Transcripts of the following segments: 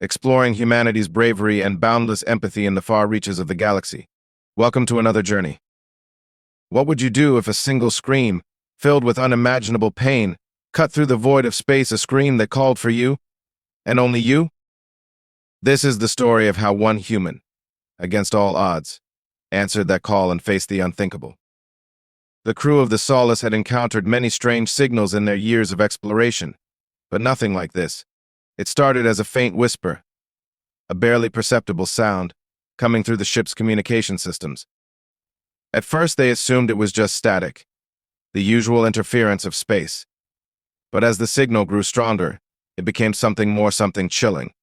exploring humanity's bravery and boundless empathy in the far reaches of the galaxy. Welcome to another journey. What would you do if a single scream, filled with unimaginable pain, cut through the void of space, a scream that called for you, and only you? This is the story of how one human, against all odds, answered that call and faced the unthinkable. The crew of the Solace had encountered many strange signals in their years of exploration, but nothing like this. It started as a faint whisper, a barely perceptible sound, coming through the ship's communication systems. At first they assumed it was just static, the usual interference of space. But as the signal grew stronger, it became something more, something chilling.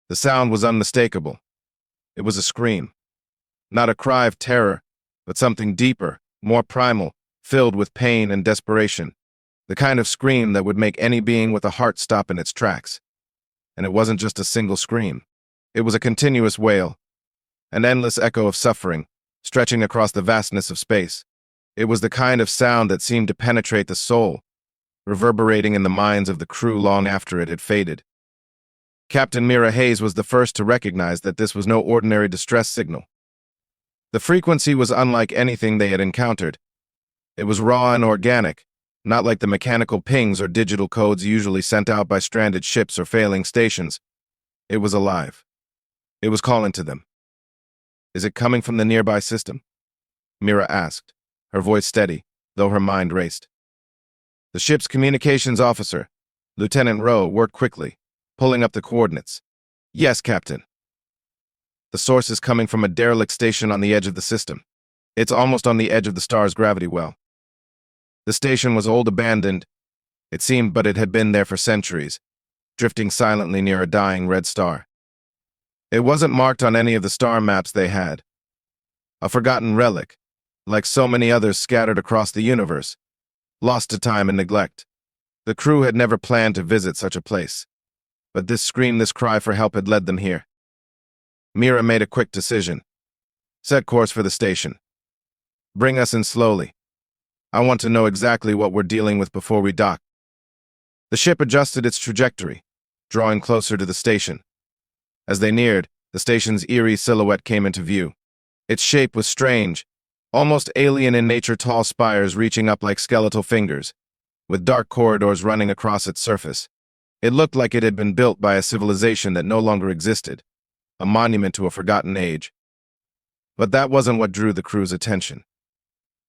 The sound was unmistakable. It was a scream. Not a cry of terror, but something deeper, more primal, filled with pain and desperation. The kind of scream that would make any being with a heart stop in its tracks. And it wasn't just a single scream. It was a continuous wail, an endless echo of suffering, stretching across the vastness of space. It was the kind of sound that seemed to penetrate the soul, reverberating in the minds of the crew long after it had faded. Captain Mira Hayes was the first to recognize that this was no ordinary distress signal. The frequency was unlike anything they had encountered. It was raw and organic, not like the mechanical pings or digital codes usually sent out by stranded ships or failing stations. It was alive. It was calling to them. "Is it coming from the nearby system?" Mira asked, her voice steady, though her mind raced. The ship's communications officer, Lieutenant Rowe, worked quickly, pulling up the coordinates. "Yes, Captain. The source is coming from a derelict station on the edge of the system. It's almost on the edge of the star's gravity well. The station was old, abandoned, it seemed, but it had been there for centuries, drifting silently near a dying red star. It wasn't marked on any of the star maps they had. A forgotten relic, like so many others scattered across the universe, lost to time and neglect. The crew had never planned to visit such a place. But this scream, this cry for help had led them here. Mira made a quick decision. Set course for the station. Bring us in slowly. I want to know exactly what we're dealing with before we dock." The ship adjusted its trajectory, drawing closer to the station. As they neared, the station's eerie silhouette came into view. Its shape was strange, almost alien in nature, tall spires reaching up like skeletal fingers, with dark corridors running across its surface. It looked like it had been built by a civilization that no longer existed, a monument to a forgotten age. But that wasn't what drew the crew's attention.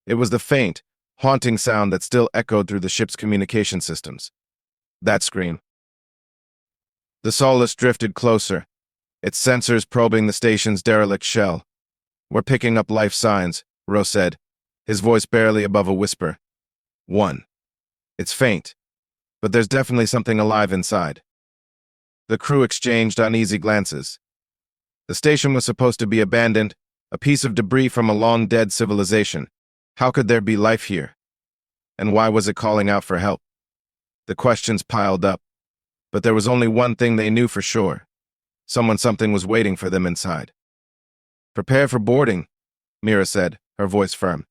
It was the faint, haunting sound that still echoed through the ship's communication systems. That scream. The Solace drifted closer, its sensors probing the station's derelict shell. "We're picking up life signs," Rowe said, his voice barely above a whisper. "One. It's faint, but there's definitely something alive inside." The crew exchanged uneasy glances. The station was supposed to be abandoned, a piece of debris from a long-dead civilization. How could there be life here? And why was it calling out for help? The questions piled up, but there was only one thing they knew for sure. Something was waiting for them inside. "Prepare for boarding," Mira said, her voice firm.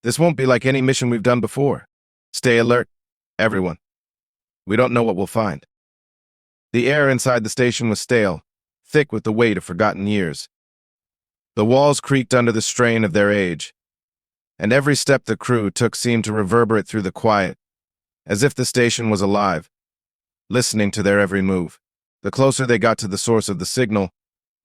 "This won't be like any mission we've done before. Stay alert, everyone. We don't know what we'll find." The air inside the station was stale, thick with the weight of forgotten years. The walls creaked under the strain of their age, and every step the crew took seemed to reverberate through the quiet, as if the station was alive, listening to their every move. The closer they got to the source of the signal,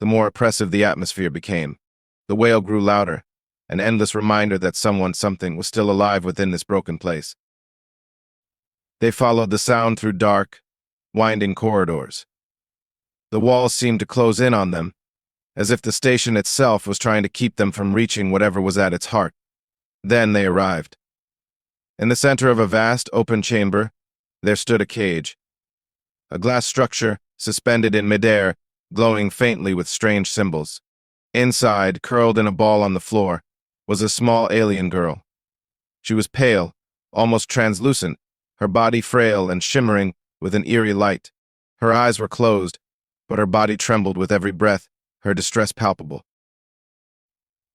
the more oppressive the atmosphere became. The wail grew louder, an endless reminder that something was still alive within this broken place. They followed the sound through dark, winding corridors. The walls seemed to close in on them, as if the station itself was trying to keep them from reaching whatever was at its heart. Then they arrived. In the center of a vast, open chamber, there stood a cage. A glass structure, suspended in midair, glowing faintly with strange symbols. Inside, curled in a ball on the floor, was a small alien girl. She was pale, almost translucent, her body frail and shimmering with an eerie light. Her eyes were closed, but her body trembled with every breath, her distress palpable.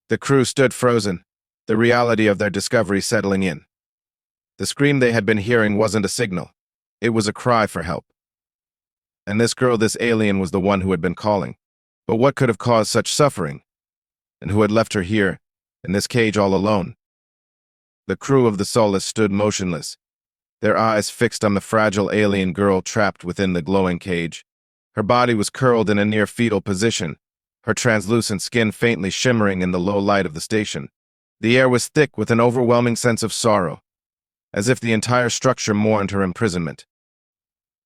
The crew stood frozen, the reality of their discovery settling in. The scream they had been hearing wasn't a signal. It was a cry for help. And this girl, this alien, was the one who had been calling. But what could have caused such suffering? And who had left her here, in this cage all alone? The crew of the Solace stood motionless, their eyes fixed on the fragile alien girl trapped within the glowing cage. Her body was curled in a near-fetal position, her translucent skin faintly shimmering in the low light of the station. The air was thick with an overwhelming sense of sorrow, as if the entire structure mourned her imprisonment.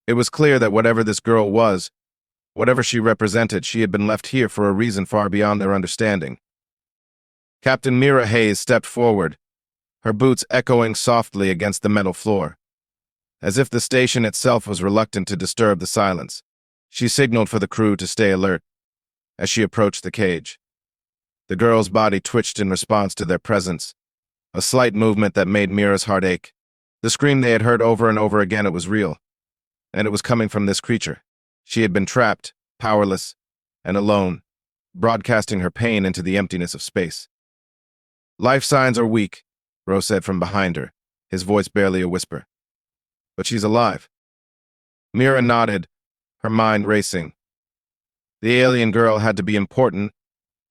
It was clear that whatever this girl was, whatever she represented, she had been left here for a reason far beyond their understanding. Captain Mira Hayes stepped forward, her boots echoing softly against the metal floor. As if the station itself was reluctant to disturb the silence, she signaled for the crew to stay alert. As she approached the cage, the girl's body twitched in response to their presence, a slight movement that made Mira's heart ache. The scream they had heard over and over again, it was real, and it was coming from this creature. She had been trapped, powerless, and alone, broadcasting her pain into the emptiness of space. "Life signs are weak," Rose said from behind her, his voice barely a whisper. "But she's alive." Mira nodded, her mind racing. The alien girl had to be important,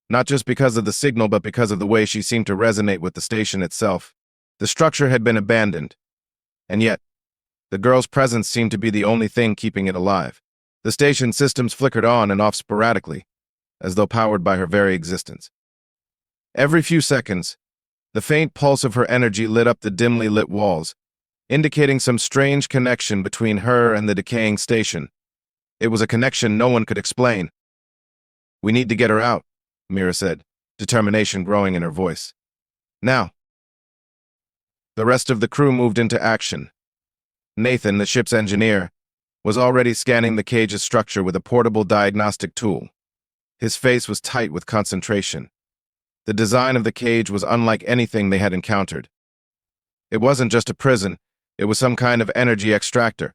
not just because of the signal, but because of the way she seemed to resonate with the station itself. The structure had been abandoned, and yet, the girl's presence seemed to be the only thing keeping it alive. The station systems flickered on and off sporadically, as though powered by her very existence. Every few seconds, the faint pulse of her energy lit up the dimly lit walls, indicating some strange connection between her and the decaying station. It was a connection no one could explain. "We need to get her out," Mira said, determination growing in her voice. "Now." The rest of the crew moved into action. Nathan, the ship's engineer, was already scanning the cage's structure with a portable diagnostic tool. His face was tight with concentration. The design of the cage was unlike anything they had encountered. It wasn't just a prison, it was some kind of energy extractor,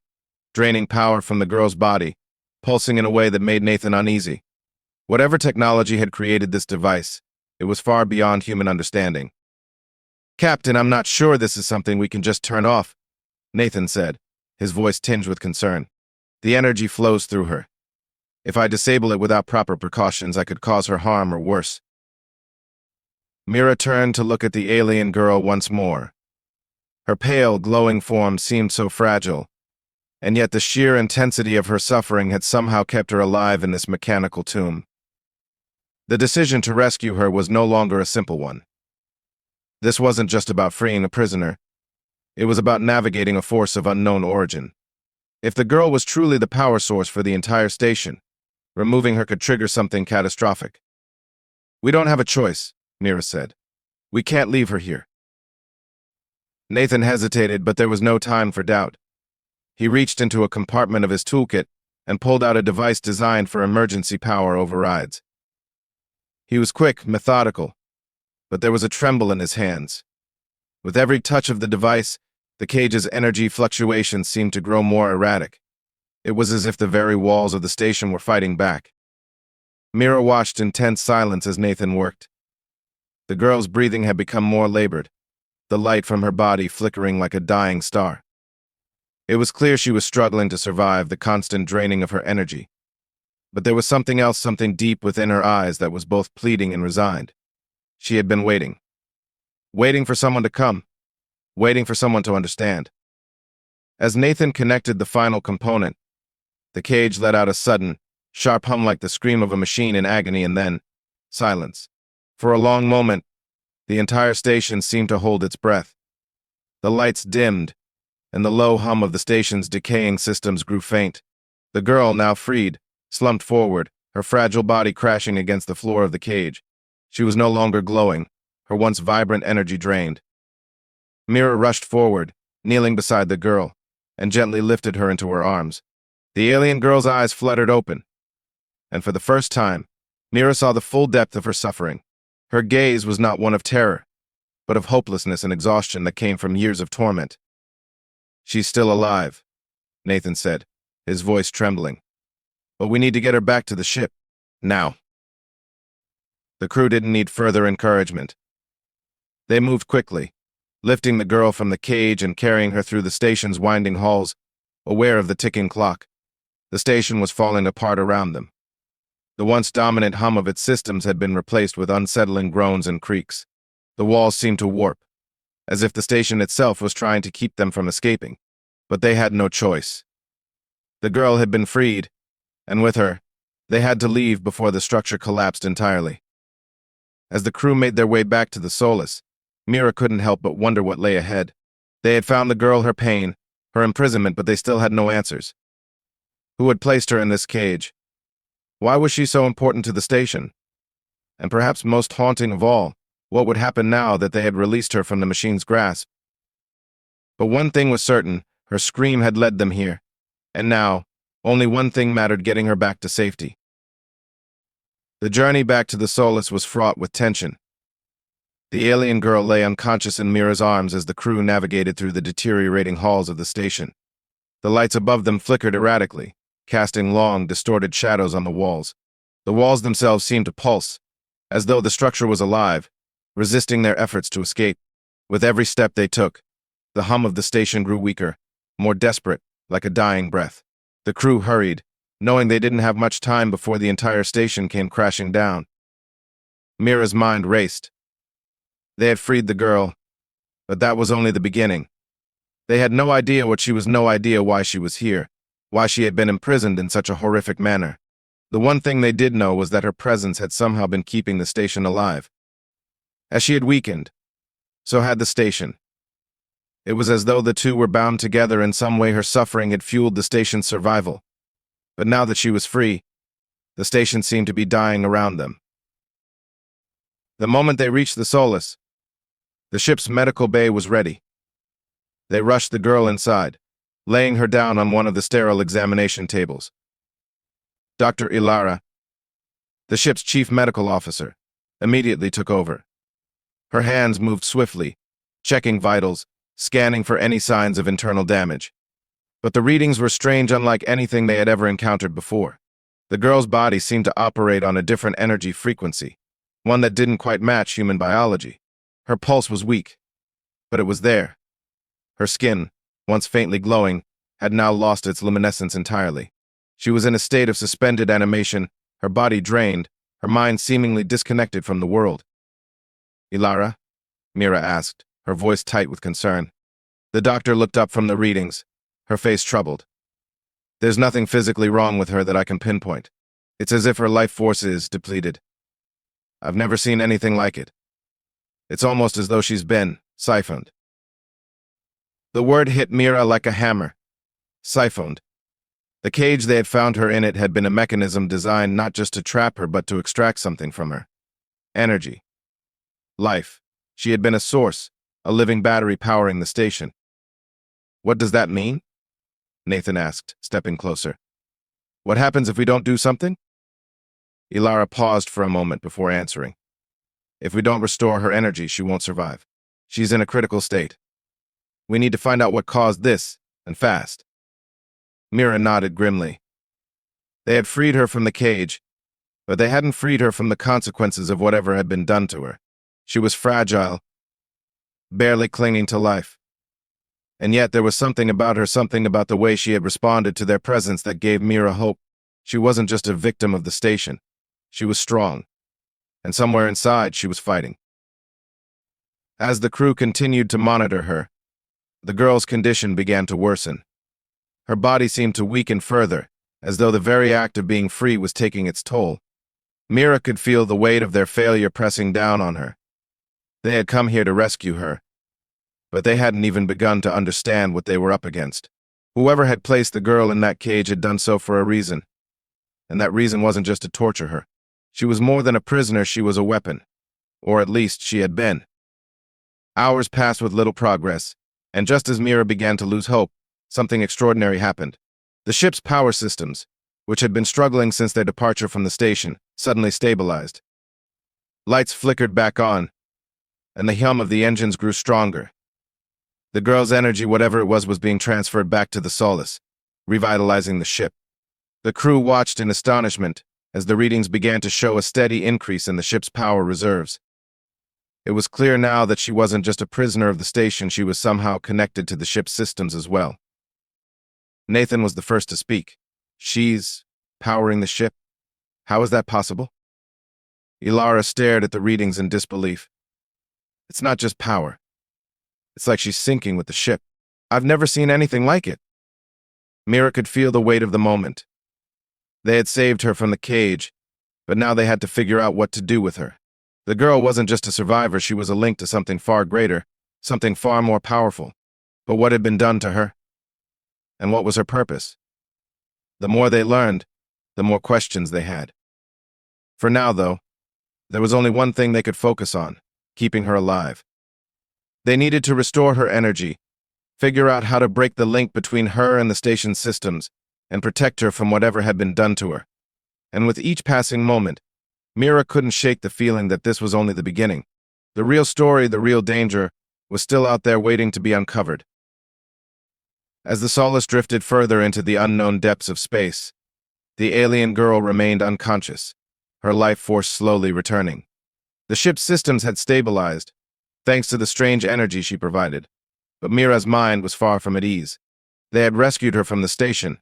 draining power from the girl's body, pulsing in a way that made Nathan uneasy. Whatever technology had created this device, it was far beyond human understanding. "Captain, I'm not sure this is something we can just turn off," Nathan said, his voice tinged with concern. "The energy flows through her. If I disable it without proper precautions, I could cause her harm or worse." Mira turned to look at the alien girl once more. Her pale, glowing form seemed so fragile, and yet the sheer intensity of her suffering had somehow kept her alive in this mechanical tomb. The decision to rescue her was no longer a simple one. This wasn't just about freeing a prisoner. It was about navigating a force of unknown origin. If the girl was truly the power source for the entire station, removing her could trigger something catastrophic. "We don't have a choice," Mira said. "We can't leave her here." Nathan hesitated, but there was no time for doubt. He reached into a compartment of his toolkit and pulled out a device designed for emergency power overrides. He was quick, methodical, but there was a tremble in his hands. With every touch of the device, the cage's energy fluctuations seemed to grow more erratic. It was as if the very walls of the station were fighting back. Mira watched in tense silence as Nathan worked. The girl's breathing had become more labored, the light from her body flickering like a dying star. It was clear she was struggling to survive the constant draining of her energy. But there was something else, something deep within her eyes that was both pleading and resigned. She had been waiting. Waiting for someone to come. Waiting for someone to understand. As Nathan connected the final component, the cage let out a sudden, sharp hum like the scream of a machine in agony, and then silence. For a long moment, the entire station seemed to hold its breath. The lights dimmed, and the low hum of the station's decaying systems grew faint. The girl, now freed, slumped forward, her fragile body crashing against the floor of the cage. She was no longer glowing, her once vibrant energy drained. Mira rushed forward, kneeling beside the girl, and gently lifted her into her arms. The alien girl's eyes fluttered open, and for the first time, Mira saw the full depth of her suffering. Her gaze was not one of terror, but of hopelessness and exhaustion that came from years of torment. "She's still alive," Nathan said, his voice trembling. "But we need to get her back to the ship. Now." The crew didn't need further encouragement. They moved quickly, lifting the girl from the cage and carrying her through the station's winding halls, aware of the ticking clock. The station was falling apart around them. The once dominant hum of its systems had been replaced with unsettling groans and creaks. The walls seemed to warp, as if the station itself was trying to keep them from escaping. But they had no choice. The girl had been freed, and with her, they had to leave before the structure collapsed entirely. As the crew made their way back to the Solace, Mira couldn't help but wonder what lay ahead. They had found the girl her pain, her imprisonment, but they still had no answers. Who had placed her in this cage? Why was she so important to the station? And perhaps most haunting of all, what would happen now that they had released her from the machine's grasp? But one thing was certain, her scream had led them here. And now, only one thing mattered: getting her back to safety. The journey back to the Solace was fraught with tension. The alien girl lay unconscious in Mira's arms as the crew navigated through the deteriorating halls of the station. The lights above them flickered erratically, casting long, distorted shadows on the walls. The walls themselves seemed to pulse, as though the structure was alive, resisting their efforts to escape. With every step they took, the hum of the station grew weaker, more desperate, like a dying breath. The crew hurried, knowing they didn't have much time before the entire station came crashing down. Mira's mind raced. They had freed the girl, but that was only the beginning. They had no idea what she was, no idea why she was here, why she had been imprisoned in such a horrific manner. The one thing they did know was that her presence had somehow been keeping the station alive. As she had weakened, so had the station. It was as though the two were bound together in some way. Her suffering had fueled the station's survival. But now that she was free, the station seemed to be dying around them. The moment they reached the Solace, the ship's medical bay was ready. They rushed the girl inside, laying her down on one of the sterile examination tables. Dr. Ilara, the ship's chief medical officer, immediately took over. Her hands moved swiftly, checking vitals, scanning for any signs of internal damage. But the readings were strange, unlike anything they had ever encountered before. The girl's body seemed to operate on a different energy frequency, one that didn't quite match human biology. Her pulse was weak, but it was there. Her skin, once faintly glowing, had now lost its luminescence entirely. She was in a state of suspended animation, her body drained, her mind seemingly disconnected from the world. "Ilara?" Mira asked, her voice tight with concern. The doctor looked up from the readings, her face troubled. "There's nothing physically wrong with her that I can pinpoint. It's as if her life force is depleted. I've never seen anything like it. It's almost as though she's been siphoned." The word hit Mira like a hammer. Siphoned. The cage they had found her in, it had been a mechanism designed not just to trap her but to extract something from her. Energy. Life. She had been a source, a living battery powering the station. "What does that mean?" Nathan asked, stepping closer. "What happens if we don't do something?" Ilara paused for a moment before answering. "If we don't restore her energy, she won't survive. She's in a critical state. We need to find out what caused this, and fast." Mira nodded grimly. They had freed her from the cage, but they hadn't freed her from the consequences of whatever had been done to her. She was fragile, barely clinging to life. And yet there was something about her, something about the way she had responded to their presence that gave Mira hope. She wasn't just a victim of the station. She was strong, and somewhere inside she was fighting. As the crew continued to monitor her, the girl's condition began to worsen. Her body seemed to weaken further, as though the very act of being free was taking its toll. Mira could feel the weight of their failure pressing down on her. They had come here to rescue her, but they hadn't even begun to understand what they were up against. Whoever had placed the girl in that cage had done so for a reason, and that reason wasn't just to torture her. She was more than a prisoner, she was a weapon, or at least she had been. Hours passed with little progress, and just as Mira began to lose hope, something extraordinary happened. The ship's power systems, which had been struggling since their departure from the station, suddenly stabilized. Lights flickered back on, and the hum of the engines grew stronger. The girl's energy, whatever it was being transferred back to the Solace, revitalizing the ship. The crew watched in astonishment as the readings began to show a steady increase in the ship's power reserves. It was clear now that she wasn't just a prisoner of the station, she was somehow connected to the ship's systems as well. Nathan was the first to speak. She's powering the ship? How is that possible? Ilara stared at the readings in disbelief. It's not just power. It's like she's sinking with the ship. I've never seen anything like it. Mira could feel the weight of the moment. They had saved her from the cage, but now they had to figure out what to do with her. The girl wasn't just a survivor, she was a link to something far greater, something far more powerful. But what had been done to her? And what was her purpose? The more they learned, the more questions they had. For now, though, there was only one thing they could focus on: keeping her alive. They needed to restore her energy, figure out how to break the link between her and the station's systems, and protect her from whatever had been done to her. And with each passing moment, Mira couldn't shake the feeling that this was only the beginning. The real story, the real danger, was still out there waiting to be uncovered. As the Solace drifted further into the unknown depths of space, the alien girl remained unconscious, her life force slowly returning. The ship's systems had stabilized, thanks to the strange energy she provided. But Mira's mind was far from at ease. They had rescued her from the station,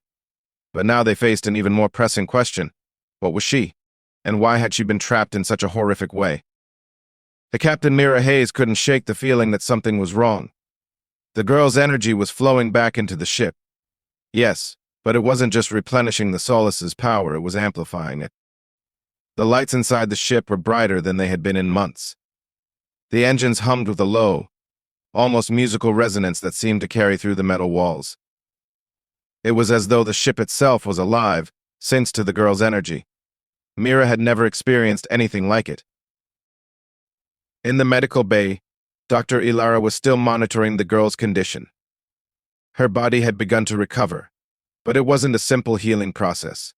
but now they faced an even more pressing question. What was she? And why had she been trapped in such a horrific way? The Captain Mira Hayes couldn't shake the feeling that something was wrong. The girl's energy was flowing back into the ship. Yes, but it wasn't just replenishing the Solace's power, it was amplifying it. The lights inside the ship were brighter than they had been in months. The engines hummed with a low, almost musical resonance that seemed to carry through the metal walls. It was as though the ship itself was alive, thanks to the girl's energy. Mira had never experienced anything like it. In the medical bay, Dr. Ilara was still monitoring the girl's condition. Her body had begun to recover, but it wasn't a simple healing process.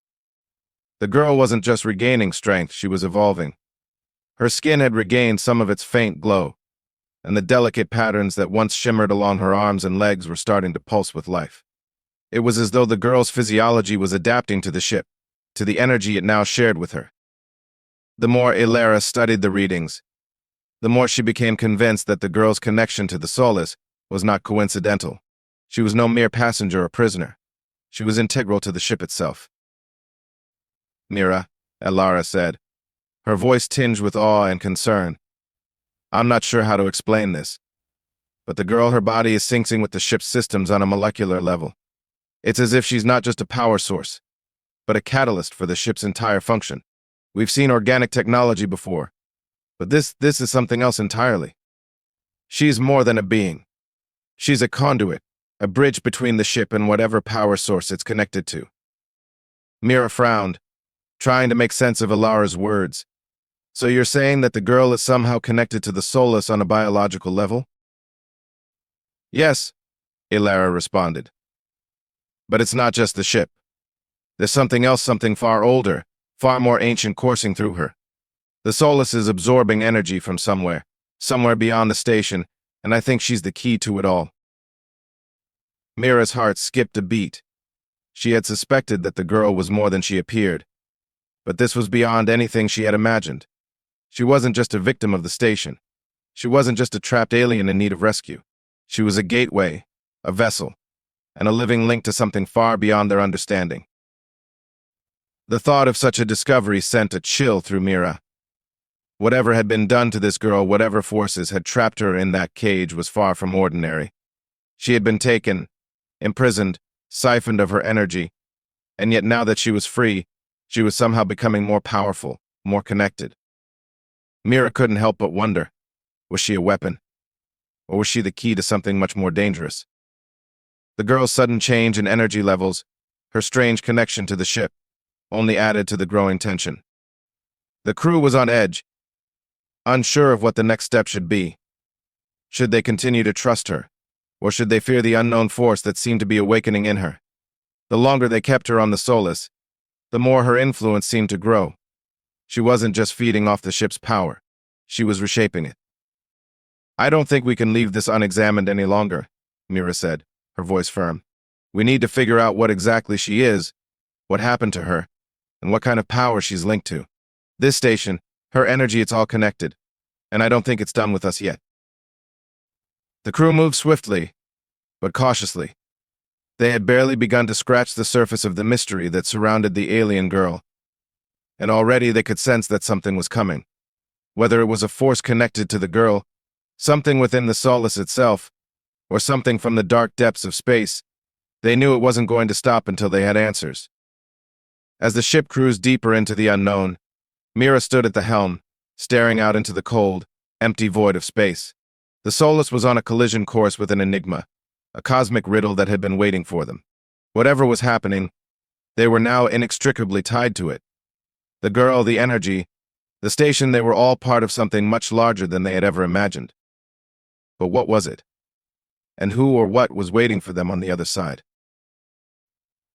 The girl wasn't just regaining strength, she was evolving. Her skin had regained some of its faint glow, and the delicate patterns that once shimmered along her arms and legs were starting to pulse with life. It was as though the girl's physiology was adapting to the ship, to the energy it now shared with her. The more Ilara studied the readings, the more she became convinced that the girl's connection to the Solace was not coincidental. She was no mere passenger or prisoner. She was integral to the ship itself. Mira, Ilara said, her voice tinged with awe and concern. I'm not sure how to explain this, but the girl, her body is syncing with the ship's systems on a molecular level. It's as if she's not just a power source, but a catalyst for the ship's entire function. We've seen organic technology before, but this is something else entirely. She's more than a being. She's a conduit, a bridge between the ship and whatever power source it's connected to. Mira frowned, trying to make sense of Ilara's words. So you're saying that the girl is somehow connected to the Solace on a biological level? Yes, Ilara responded. But it's not just the ship. There's something else, something far older, far more ancient coursing through her. The Solace is absorbing energy from somewhere beyond the station, and I think she's the key to it all. Mira's heart skipped a beat. She had suspected that the girl was more than she appeared, but this was beyond anything she had imagined. She wasn't just a victim of the station. She wasn't just a trapped alien in need of rescue. She was a gateway, a vessel, and a living link to something far beyond their understanding. The thought of such a discovery sent a chill through Mira. Whatever had been done to this girl, whatever forces had trapped her in that cage, was far from ordinary. She had been taken, imprisoned, siphoned of her energy, and yet now that she was free, she was somehow becoming more powerful, more connected. Mira couldn't help but wonder, was she a weapon? Or was she the key to something much more dangerous? The girl's sudden change in energy levels, her strange connection to the ship, only added to the growing tension. The crew was on edge, unsure of what the next step should be. Should they continue to trust her, or should they fear the unknown force that seemed to be awakening in her? The longer they kept her on the Solace, the more her influence seemed to grow. She wasn't just feeding off the ship's power, she was reshaping it. I don't think we can leave this unexamined any longer, Mira said, her voice firm. We need to figure out what exactly she is, what happened to her, and what kind of power she's linked to. This station, her energy, it's all connected, and I don't think it's done with us yet. The crew moved swiftly, but cautiously. They had barely begun to scratch the surface of the mystery that surrounded the alien girl, and already they could sense that something was coming. Whether it was a force connected to the girl, something within the solace itself, or something from the dark depths of space, they knew it wasn't going to stop until they had answers. As the ship cruised deeper into the unknown, Mira stood at the helm, staring out into the cold, empty void of space. The Solus was on a collision course with an enigma, a cosmic riddle that had been waiting for them. Whatever was happening, they were now inextricably tied to it. The girl, the energy, the station, they were all part of something much larger than they had ever imagined. But what was it? And who or what was waiting for them on the other side?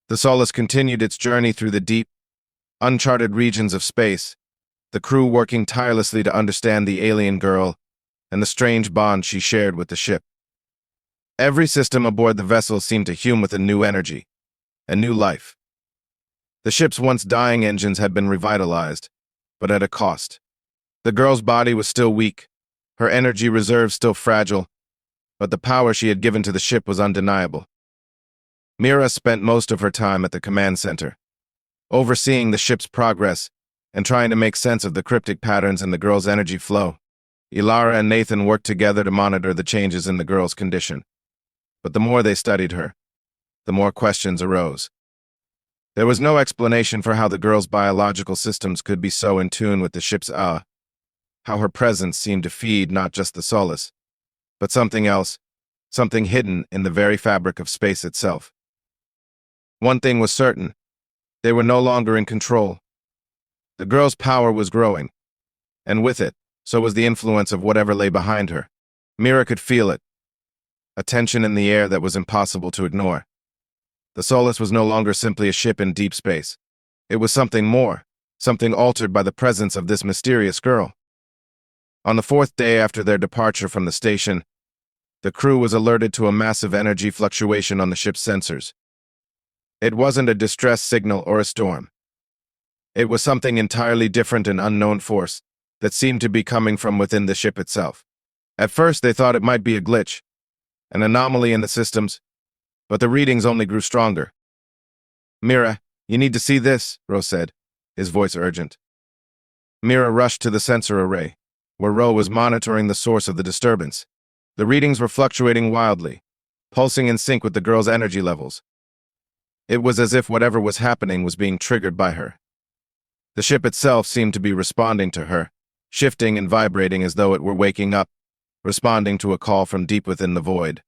The Solus continued its journey through the deep, uncharted regions of space, the crew working tirelessly to understand the alien girl and the strange bond she shared with the ship. Every system aboard the vessel seemed to hum with a new energy, a new life. The ship's once dying engines had been revitalized, but at a cost. The girl's body was still weak, her energy reserves still fragile, but the power she had given to the ship was undeniable. Mira spent most of her time at the command center, overseeing the ship's progress and trying to make sense of the cryptic patterns in the girl's energy flow. Ilara and Nathan worked together to monitor the changes in the girl's condition. But the more they studied her, the more questions arose. There was no explanation for how the girl's biological systems could be so in tune with the ship's how her presence seemed to feed not just the Solus, but something else, something hidden in the very fabric of space itself. One thing was certain, they were no longer in control. The girl's power was growing, and with it, so was the influence of whatever lay behind her. Mira could feel it, a tension in the air that was impossible to ignore. The Solus was no longer simply a ship in deep space. It was something more, something altered by the presence of this mysterious girl. On the fourth day after their departure from the station, the crew was alerted to a massive energy fluctuation on the ship's sensors. It wasn't a distress signal or a storm. It was something entirely different, an unknown force that seemed to be coming from within the ship itself. At first, they thought it might be a glitch, an anomaly in the systems, but the readings only grew stronger. "Mira, you need to see this," Ro said, his voice urgent. Mira rushed to the sensor array, where Ro was monitoring the source of the disturbance. The readings were fluctuating wildly, pulsing in sync with the girl's energy levels. It was as if whatever was happening was being triggered by her. The ship itself seemed to be responding to her, shifting and vibrating as though it were waking up, responding to a call from deep within the void.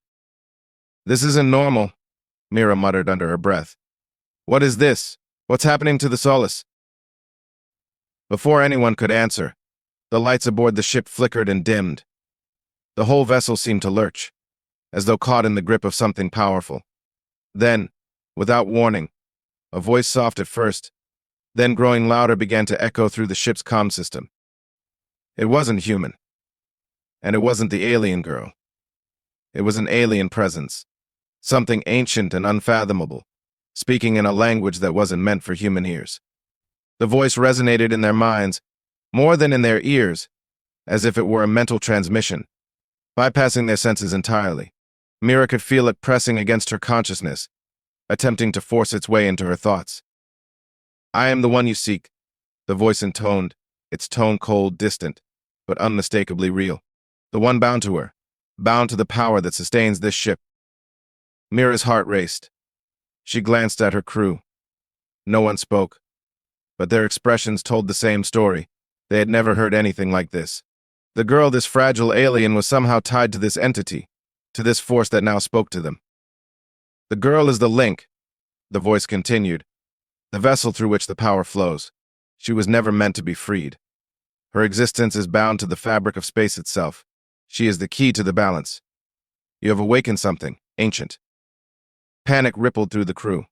"This isn't normal," Mira muttered under her breath. "What is this? What's happening to the Solus?" Before anyone could answer, the lights aboard the ship flickered and dimmed. The whole vessel seemed to lurch, as though caught in the grip of something powerful. Then, without warning, a voice soft at first, then growing louder, began to echo through the ship's comm system. It wasn't human. And it wasn't the alien girl. It was an alien presence, something ancient and unfathomable, speaking in a language that wasn't meant for human ears. The voice resonated in their minds, more than in their ears, as if it were a mental transmission, bypassing their senses entirely. Mira could feel it pressing against her consciousness, attempting to force its way into her thoughts. "I am the one you seek," the voice intoned, its tone cold, distant, but unmistakably real. "The one bound to her, bound to the power that sustains this ship." Mira's heart raced. She glanced at her crew. No one spoke, but their expressions told the same story. They had never heard anything like this. The girl, this fragile alien, was somehow tied to this entity, to this force that now spoke to them. "The girl is the link," the voice continued, "the vessel through which the power flows. She was never meant to be freed. Her existence is bound to the fabric of space itself. She is the key to the balance. You have awakened something, ancient." Panic rippled through the crew.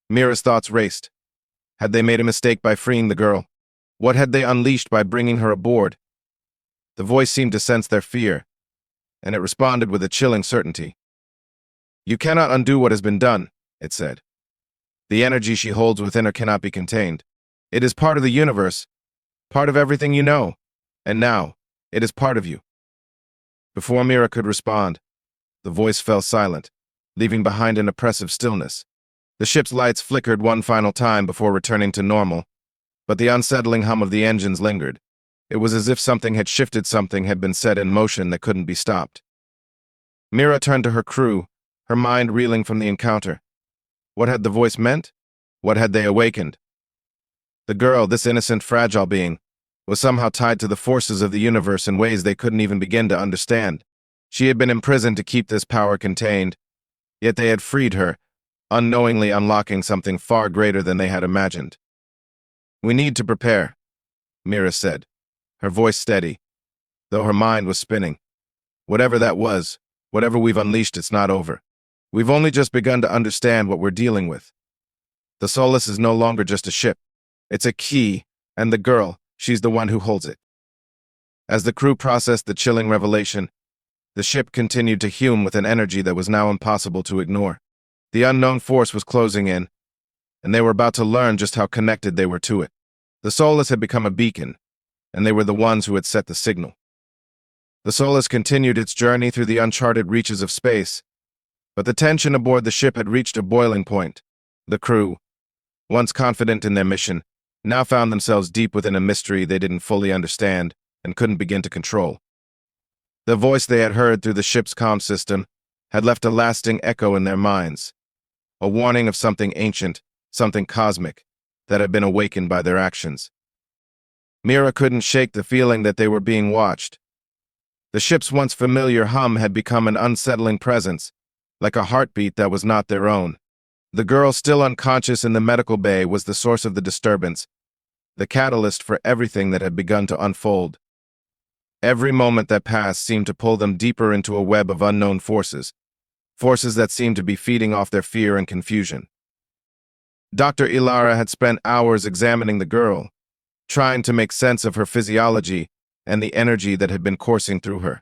Mira's thoughts raced. Had they made a mistake by freeing the girl? What had they unleashed by bringing her aboard? The voice seemed to sense their fear, and it responded with a chilling certainty. "You cannot undo what has been done," it said. "The energy she holds within her cannot be contained. It is part of the universe, part of everything you know, and now, it is part of you." Before Mira could respond, the voice fell silent, leaving behind an oppressive stillness. The ship's lights flickered one final time before returning to normal, but the unsettling hum of the engines lingered. It was as if something had shifted, something had been set in motion that couldn't be stopped. Mira turned to her crew, her mind reeling from the encounter. What had the voice meant? What had they awakened? The girl, this innocent, fragile being, was somehow tied to the forces of the universe in ways they couldn't even begin to understand. She had been imprisoned to keep this power contained, yet they had freed her, unknowingly unlocking something far greater than they had imagined. "We need to prepare," Mira said, her voice steady, though her mind was spinning. "Whatever that was, whatever we've unleashed, it's not over. We've only just begun to understand what we're dealing with. The Solace is no longer just a ship. It's a key, and the girl, she's the one who holds it." As the crew processed the chilling revelation, the ship continued to fume with an energy that was now impossible to ignore. The unknown force was closing in, and they were about to learn just how connected they were to it. The Solace had become a beacon, and they were the ones who had set the signal. The Solace continued its journey through the uncharted reaches of space, but the tension aboard the ship had reached a boiling point. The crew, once confident in their mission, now found themselves deep within a mystery they didn't fully understand and couldn't begin to control. The voice they had heard through the ship's comm system had left a lasting echo in their minds, a warning of something ancient, something cosmic, that had been awakened by their actions. Mira couldn't shake the feeling that they were being watched. The ship's once familiar hum had become an unsettling presence, like a heartbeat that was not their own. The girl, still unconscious in the medical bay, was the source of the disturbance, the catalyst for everything that had begun to unfold. Every moment that passed seemed to pull them deeper into a web of unknown forces, forces that seemed to be feeding off their fear and confusion. Dr. Ilara had spent hours examining the girl, trying to make sense of her physiology and the energy that had been coursing through her.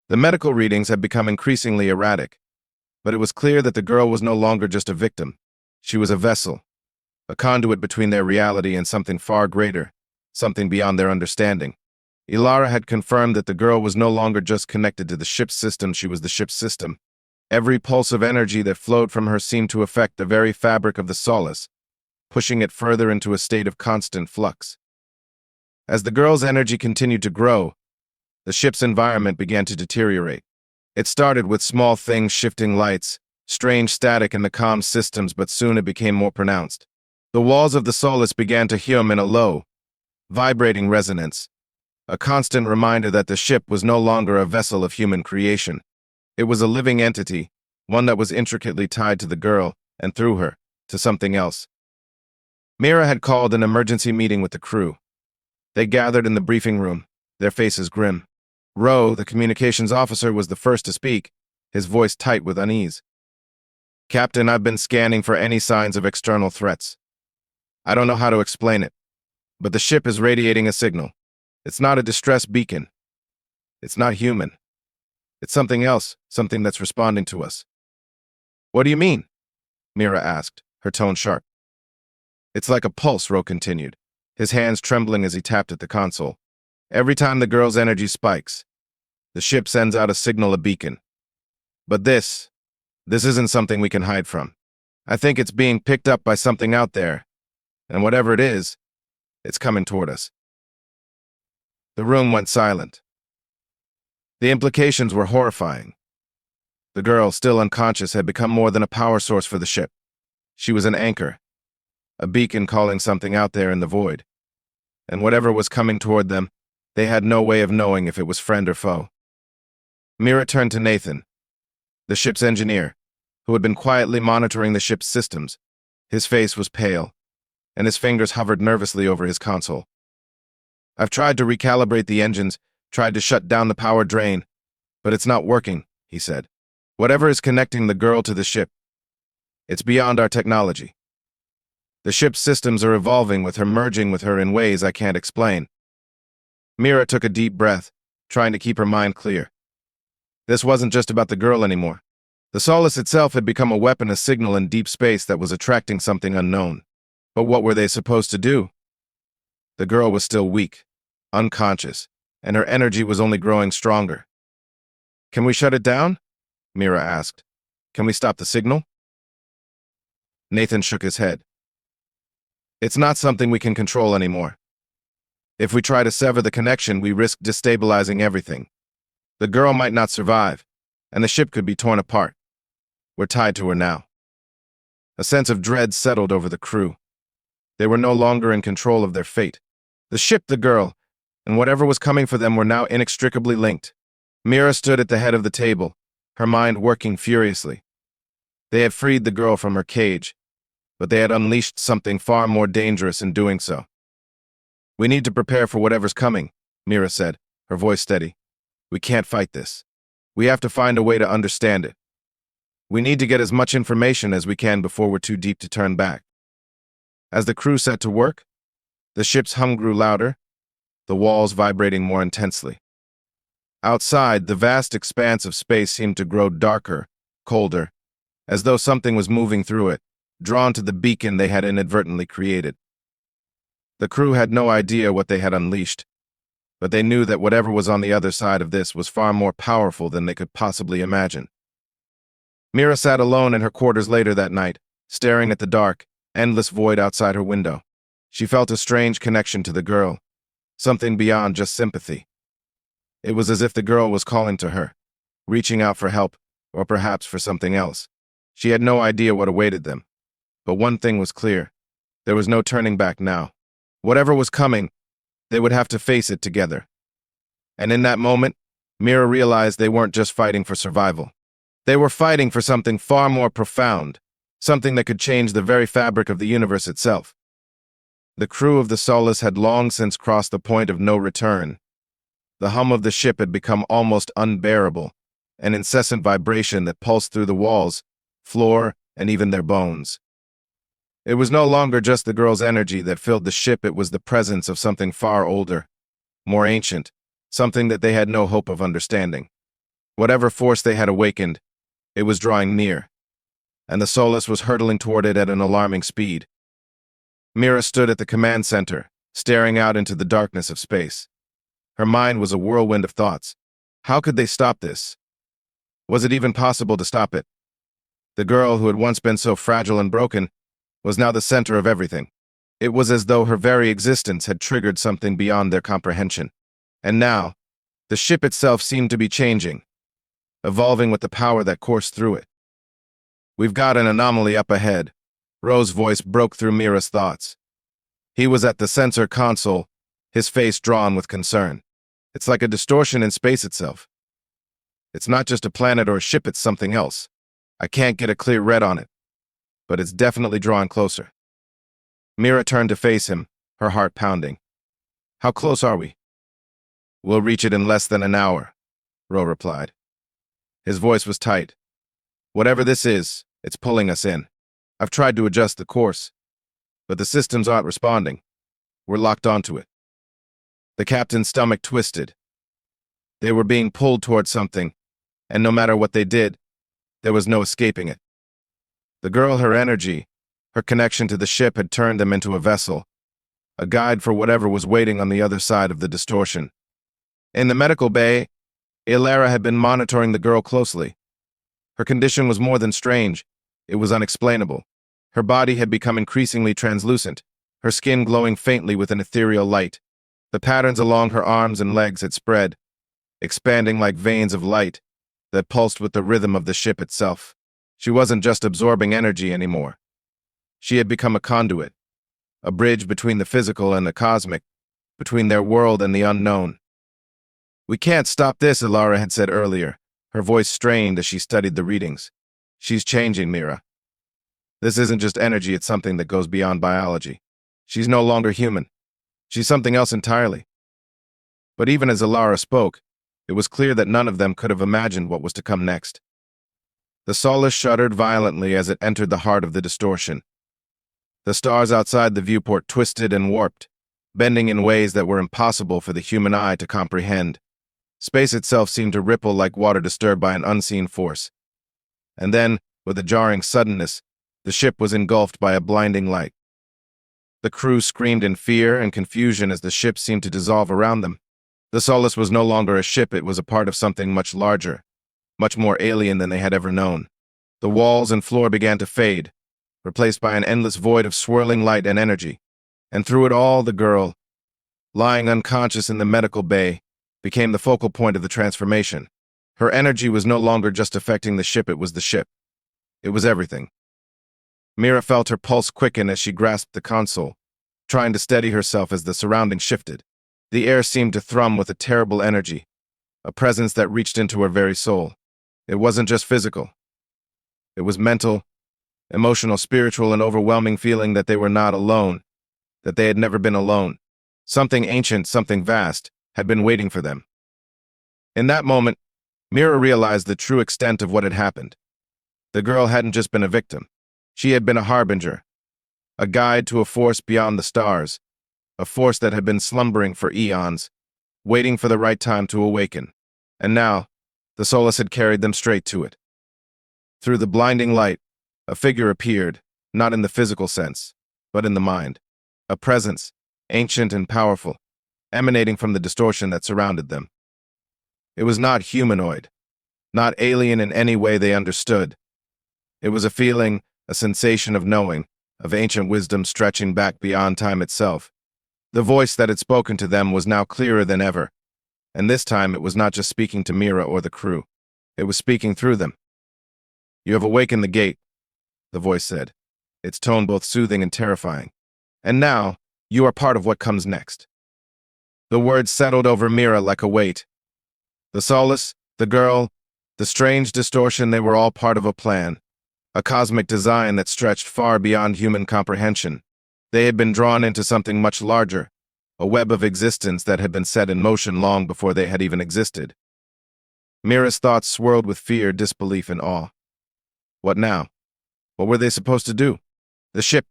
The medical readings had become increasingly erratic, but it was clear that the girl was no longer just a victim. She was a vessel, a conduit between their reality and something far greater, something beyond their understanding. Ilara had confirmed that the girl was no longer just connected to the ship's system, she was the ship's system. Every pulse of energy that flowed from her seemed to affect the very fabric of the Solace, pushing it further into a state of constant flux. As the girl's energy continued to grow, the ship's environment began to deteriorate. It started with small things, shifting lights, strange static in the comm systems, but soon it became more pronounced. The walls of the Solace began to hum in a low, vibrating resonance, a constant reminder that the ship was no longer a vessel of human creation. It was a living entity, one that was intricately tied to the girl, and through her, to something else. Mira had called an emergency meeting with the crew. They gathered in the briefing room, their faces grim. Rowe, the communications officer, was the first to speak, his voice tight with unease. "Captain, I've been scanning for any signs of external threats. I don't know how to explain it, but the ship is radiating a signal. It's not a distress beacon. It's not human. It's something else, something that's responding to us." "What do you mean?" Mira asked, her tone sharp. "It's like a pulse," Rowe continued, his hands trembling as he tapped at the console. "Every time the girl's energy spikes, the ship sends out a signal, a beacon. But this isn't something we can hide from. I think it's being picked up by something out there, and whatever it is, it's coming toward us." The room went silent. The implications were horrifying. The girl, still unconscious, had become more than a power source for the ship. She was an anchor, a beacon calling something out there in the void. And whatever was coming toward them, they had no way of knowing if it was friend or foe. Mira turned to Nathan, the ship's engineer, who had been quietly monitoring the ship's systems. His face was pale, and his fingers hovered nervously over his console. "I've tried to recalibrate the engines, tried to shut down the power drain, but it's not working," he said. "Whatever is connecting the girl to the ship, it's beyond our technology. The ship's systems are evolving with her, merging with her in ways I can't explain." Mira took a deep breath, trying to keep her mind clear. This wasn't just about the girl anymore. The Solace itself had become a weapon, a signal in deep space that was attracting something unknown. But what were they supposed to do? The girl was still weak, unconscious, and her energy was only growing stronger. "Can we shut it down?" Mira asked. Can we stop the signal? Nathan shook his head. It's not something we can control anymore. If we try to sever the connection, we risk destabilizing everything. The girl might not survive, and the ship could be torn apart. We're tied to her now. A sense of dread settled over the crew. They were no longer in control of their fate. The ship, the girl, and whatever was coming for them were now inextricably linked. Mira stood at the head of the table, her mind working furiously. They had freed the girl from her cage, but they had unleashed something far more dangerous in doing so. We need to prepare for whatever's coming, Mira said, her voice steady. We can't fight this. We have to find a way to understand it. We need to get as much information as we can before we're too deep to turn back. As the crew set to work, the ship's hum grew louder, the walls vibrating more intensely. Outside, the vast expanse of space seemed to grow darker, colder, as though something was moving through it, drawn to the beacon they had inadvertently created. The crew had no idea what they had unleashed, but they knew that whatever was on the other side of this was far more powerful than they could possibly imagine. Mira sat alone in her quarters later that night, staring at the dark, endless void outside her window. She felt a strange connection to the girl, something beyond just sympathy. It was as if the girl was calling to her, reaching out for help, or perhaps for something else. She had no idea what awaited them. But one thing was clear. There was no turning back now. Whatever was coming, they would have to face it together. And in that moment, Mira realized they weren't just fighting for survival. They were fighting for something far more profound, something that could change the very fabric of the universe itself. The crew of the Solace had long since crossed the point of no return. The hum of the ship had become almost unbearable, an incessant vibration that pulsed through the walls, floor, and even their bones. It was no longer just the girl's energy that filled the ship, it was the presence of something far older, more ancient, something that they had no hope of understanding. Whatever force they had awakened, it was drawing near, and the Solace was hurtling toward it at an alarming speed. Mira stood at the command center, staring out into the darkness of space. Her mind was a whirlwind of thoughts. How could they stop this? Was it even possible to stop it? The girl who had once been so fragile and broken was now the center of everything. It was as though her very existence had triggered something beyond their comprehension. And now, the ship itself seemed to be changing, evolving with the power that coursed through it. We've got an anomaly up ahead. Ro's voice broke through Mira's thoughts. He was at the sensor console, his face drawn with concern. It's like a distortion in space itself. It's not just a planet or a ship, it's something else. I can't get a clear read on it, but it's definitely drawing closer. Mira turned to face him, her heart pounding. How close are we? We'll reach it in less than an hour, Ro replied. His voice was tight. Whatever this is, it's pulling us in. I've tried to adjust the course, but the systems aren't responding. We're locked onto it. The captain's stomach twisted. They were being pulled toward something, and no matter what they did, there was no escaping it. The girl, her energy, her connection to the ship had turned them into a vessel, a guide for whatever was waiting on the other side of the distortion. In the medical bay, Ilara had been monitoring the girl closely. Her condition was more than strange. It was unexplainable. Her body had become increasingly translucent, her skin glowing faintly with an ethereal light. The patterns along her arms and legs had spread, expanding like veins of light that pulsed with the rhythm of the ship itself. She wasn't just absorbing energy anymore. She had become a conduit, a bridge between the physical and the cosmic, between their world and the unknown. We can't stop this, Ilara had said earlier, her voice strained as she studied the readings. She's changing, Mira. This isn't just energy, it's something that goes beyond biology. She's no longer human. She's something else entirely. But even as Ilara spoke, it was clear that none of them could have imagined what was to come next. The Solace shuddered violently as it entered the heart of the distortion. The stars outside the viewport twisted and warped, bending in ways that were impossible for the human eye to comprehend. Space itself seemed to ripple like water disturbed by an unseen force. And then, with a jarring suddenness, the ship was engulfed by a blinding light. The crew screamed in fear and confusion as the ship seemed to dissolve around them. The Solace was no longer a ship, it was a part of something much larger, much more alien than they had ever known. The walls and floor began to fade, replaced by an endless void of swirling light and energy. And through it all, the girl, lying unconscious in the medical bay, became the focal point of the transformation. Her energy was no longer just affecting the ship, it was the ship. It was everything. Mira felt her pulse quicken as she grasped the console, trying to steady herself as the surroundings shifted. The air seemed to thrum with a terrible energy, a presence that reached into her very soul. It wasn't just physical. It was mental, emotional, spiritual, and overwhelming feeling that they were not alone, that they had never been alone. Something ancient, something vast, had been waiting for them. In that moment, Mira realized the true extent of what had happened. The girl hadn't just been a victim. She had been a harbinger, a guide to a force beyond the stars, a force that had been slumbering for eons, waiting for the right time to awaken. And now, the solace had carried them straight to it. Through the blinding light, a figure appeared, not in the physical sense, but in the mind. A presence, ancient and powerful, emanating from the distortion that surrounded them. It was not humanoid, not alien in any way they understood. It was a feeling, a sensation of knowing, of ancient wisdom stretching back beyond time itself. The voice that had spoken to them was now clearer than ever, and this time it was not just speaking to Mira or the crew. It was speaking through them. "You have awakened the gate," the voice said, its tone both soothing and terrifying. "And now, you are part of what comes next." The words settled over Mira like a weight. The solace, the girl, the strange distortion, they were all part of a plan, a cosmic design that stretched far beyond human comprehension. They had been drawn into something much larger, a web of existence that had been set in motion long before they had even existed. Mira's thoughts swirled with fear, disbelief, and awe. What now? What were they supposed to do? The ship,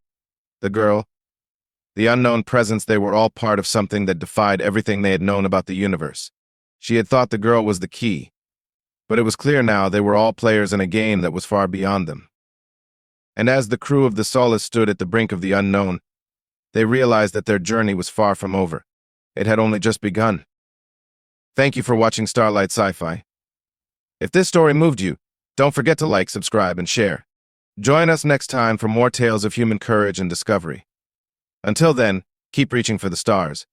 the girl, the unknown presence, they were all part of something that defied everything they had known about the universe. She had thought the girl was the key, but it was clear now they were all players in a game that was far beyond them. And as the crew of the Solace stood at the brink of the unknown, they realized that their journey was far from over. It had only just begun. Thank you for watching Starlight Sci-Fi. If this story moved you, don't forget to like, subscribe, and share. Join us next time for more tales of human courage and discovery. Until then, keep reaching for the stars.